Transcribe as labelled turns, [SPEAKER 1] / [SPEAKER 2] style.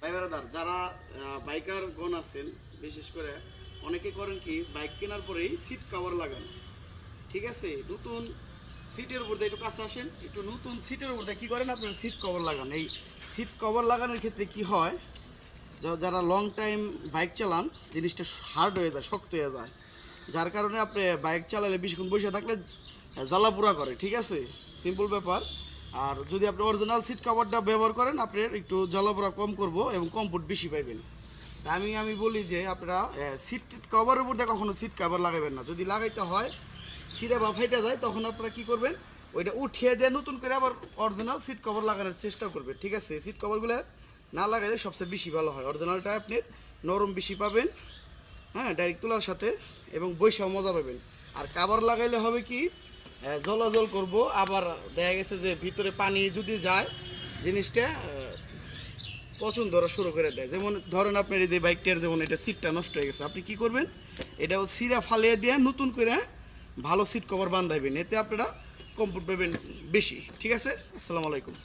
[SPEAKER 1] ড্রাইভারদার যারা বাইকার গণ আছেন, বিশেষ করে অনেকে করেন কি বাইক কেনার পরেই সিট কভার লাগান। ঠিক আছে, নতুন সিটের উপর দিয়ে একটু কাছে আসেন, একটু নতুন সিটের উপর দিয়ে কী করেন আপনার সিট কভার লাগান। এই সিট কভার লাগানোর ক্ষেত্রে কি হয়, যারা লং টাইম বাইক চালান জিনিসটা হার্ড হয়ে যায়, শক্ত হয়ে যায়, যার কারণে আপনি বাইক চালালে বেশিক্ষণ বসে থাকলে জ্বালাপোড়া করে। ঠিক আছে, সিম্পল ব্যাপার। আর যদি আপনি অরিজিনাল সিট কভারটা ব্যবহার করেন আপনার একটু জ্বালাপোড়া কম করবো এবং কমফোর্ট বেশি পাইবেন। তা আমি বলি যে আপনারা সিট কভারের উপর দিয়ে কখনো সিট কভার লাগাবেন না। যদি লাগাইতে হয় সিটে বা ফাইটা যায় তখন আপনারা কী করবেন, ওইটা উঠিয়ে দিয়ে নতুন করে আবার অরিজিনাল সিট কভার লাগানোর চেষ্টা করবেন। ঠিক আছে, সিট কভারগুলো না লাগাইলে সবচেয়ে বেশি ভালো হয়। অরিজিনালটা আপনি নরম বেশি পাবেন, হ্যাঁ, ডাইরেক্ট তোলার সাথে, এবং বৈশাও মজা পাবেন। আর কাভার লাগাইলে হবে কি, জলাজল করব, আবার দেখা গেছে যে ভিতরে পানি যদি যায় জিনিসটা পছন্দ ধরা শুরু করে দেয়। যেমন ধরেন আপনার এই যে বাইকটার যেমন এটা সিটটা নষ্ট হয়ে গেছে, আপনি কি করবেন, এটাও সিরা ফালিয়ে দিয়ে নতুন করে ভালো সিট কভার বান্ধাইবেন, এতে আপনারা কমফোর্ট পাবেন বেশি। ঠিক আছে, আসসালামু আলাইকুম।